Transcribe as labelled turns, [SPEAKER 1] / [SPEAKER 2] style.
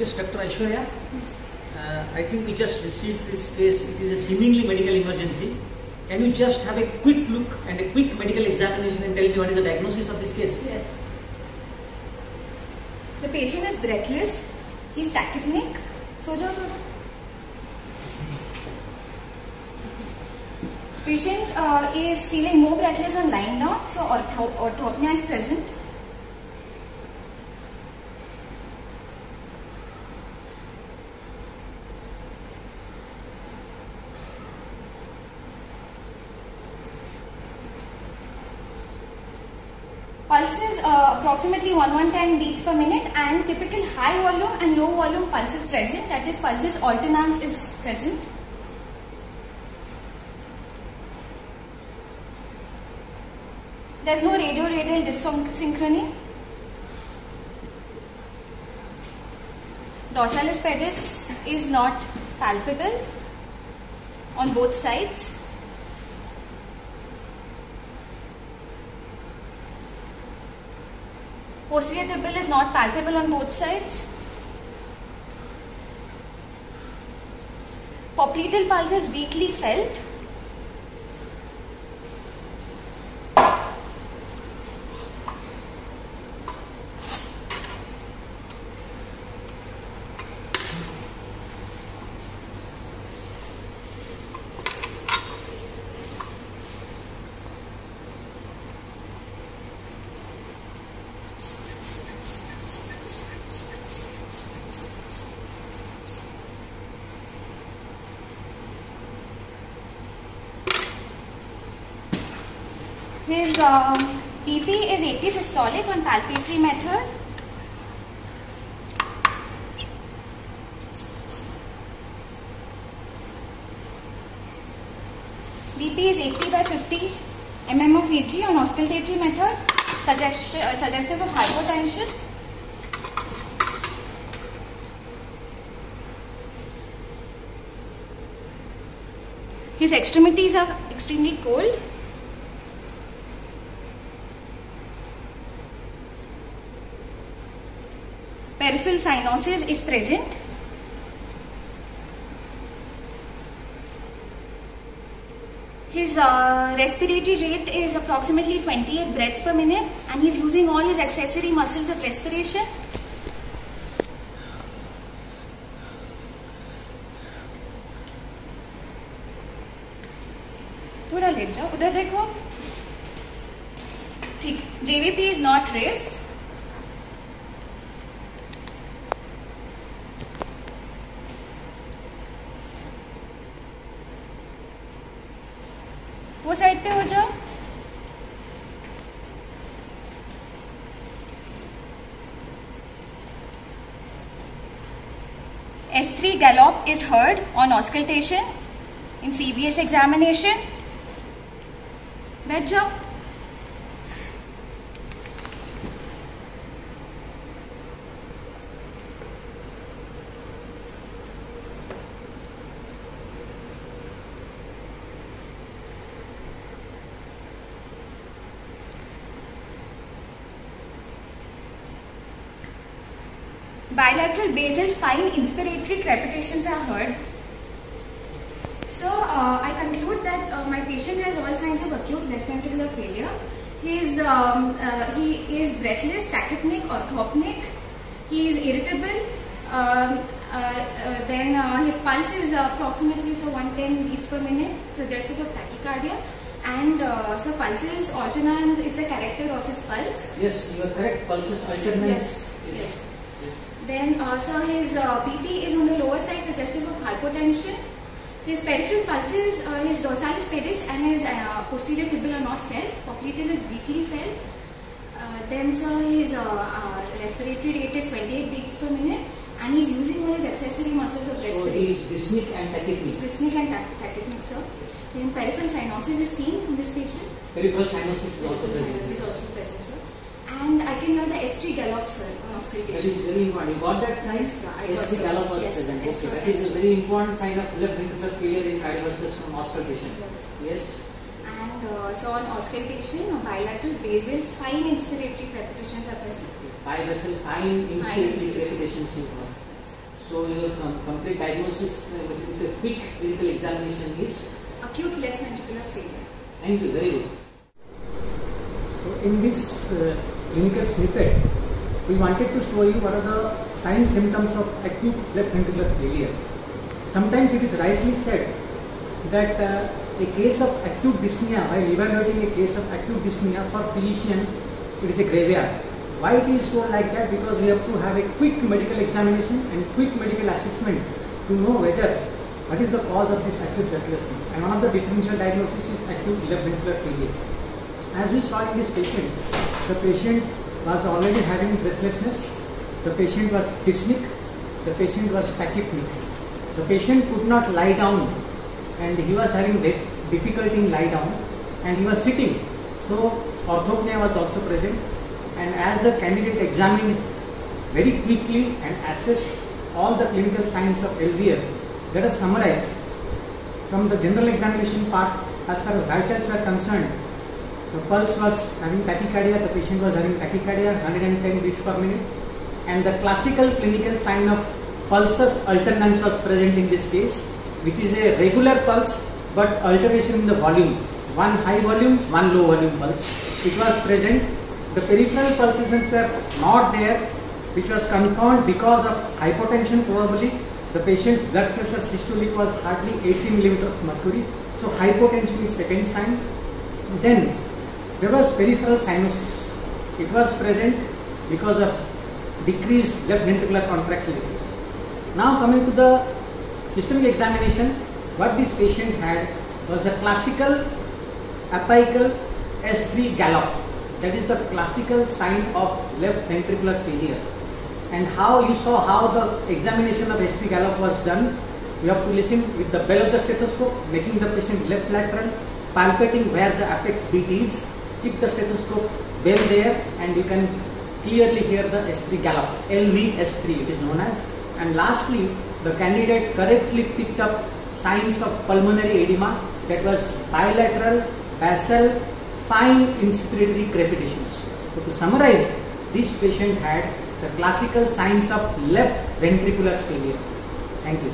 [SPEAKER 1] Yes, Dr. Aishwarya. Yes. I think we just received this case. It is a seemingly medical emergency. Can you just have a quick look and a quick medical examination and tell me what is the diagnosis of this case?
[SPEAKER 2] Yes. The patient is breathless. He's tachypneic. So jao to. Patient is feeling more breathless on lying down, so orthopnea is present. Pulses approximately 110 beats per minute, and typical high volume and low volume pulses present, that is pulses alternans is present. There is no radio-radial dyssynchrony. Dorsalis pedis is not palpable on both sides. Posterior tibial is not palpable on both sides. Popliteal pulse is weakly felt. His BP is 80 systolic on palpatory method. BP is 80 by 50 mm of Hg on auscultatory method, suggestive of hypotension. His extremities are extremely cold. Peripheral cyanosis is present. His respiratory rate is approximately 28 breaths per minute, and he is using all his accessory muscles of respiration. थोड़ा late जाओ, उधर देखो. ठीक, JVP is not raised. वो side पे हो जाओ. S3 gallop is heard on auscultation in CVS examination. बैठ जाओ. Bilateral basal fine inspiratory crepitations are heard. So I conclude that my patient has all signs of acute left ventricular failure. He is breathless, tachypneic, orthopneic. He is irritable. Then his pulse is approximately 110 beats per minute, suggestive of tachycardia. And so pulses alternans is the character of his pulse.
[SPEAKER 1] Yes, you are correct. Pulses alternans.
[SPEAKER 2] Yes. Then so his BP is on the lower side, suggestive of hypotension. His peripheral pulses, his dorsalis pedis and his posterior tibial are not felt. Popliteal is weakly felt. Then so his respiratory rate is 28 beats per minute, and he is using all his accessory muscles of respiration.
[SPEAKER 1] So he is dyspneic and tachypneic.
[SPEAKER 2] He is dyspneic and tachypneic, sir. Then peripheral cyanosis is seen in this patient.
[SPEAKER 1] Peripheral cyanosis is also present.
[SPEAKER 2] Cyanosis is also present, sir. And I can hear the S3 gallop, sir, on auscultation.
[SPEAKER 1] That is very important. You got that sign?
[SPEAKER 2] Yes,
[SPEAKER 1] S3 gallop was present. Okay. That is a very important sign of left ventricular failure in cardiovascular from auscultation.
[SPEAKER 2] Yes. And so on auscultation, bilateral basal fine inspiratory crepitations are present.
[SPEAKER 1] Bilateral fine inspiratory crepitations. So your complete diagnosis with a quick clinical examination is
[SPEAKER 2] acute left ventricular failure.
[SPEAKER 1] Thank you, very good.
[SPEAKER 3] So in this clinical snippet, we wanted to show you what are the signs symptoms of acute left ventricular failure. Sometimes it is rightly said that a case of acute dyspnea, while evaluating a case of acute dyspnea for physician, it is a graveyard. Why it is told like that? Because we have to have a quick medical examination and quick medical assessment to know what is the cause of this acute breathlessness. And one of the differential diagnoses is acute left ventricular failure. As we saw in this patient, the patient was already having breathlessness, the patient was dyspneic, the patient was tachypneic. The patient could not lie down and he was having difficulty in lie down and he was sitting. So orthopnea was also present, and as the candidate examined very quickly and assessed all the clinical signs of LVF, let us summarize from the general examination part. As far as vitals were concerned, the pulse was having tachycardia, the patient was having tachycardia 110 beats per minute, and the classical clinical sign of pulsus alternans was present in this case, which is a regular pulse but alteration in the volume, one high volume, one low volume pulse. It was present. The peripheral pulsations were not there, which was confirmed because of hypotension probably. The patient's blood pressure systolic was hardly 80 mm of mercury. So hypotension is second sign. Then there was peripheral cyanosis. It was present because of decreased left ventricular contractility. Now coming to the systemic examination, what this patient had was the classical apical S3 gallop. That is the classical sign of left ventricular failure. And how you saw how the examination of S3 gallop was done. You have to listen with the bell of the stethoscope, making the patient left lateral, palpating where the apex beat is, keep the stethoscope bell there, and you can clearly hear the S3 gallop, LVS3 it is known as. And lastly, the candidate correctly picked up signs of pulmonary edema, that was bilateral, basal, fine inspiratory crepitations. So to summarize, this patient had the classical signs of left ventricular failure. Thank you.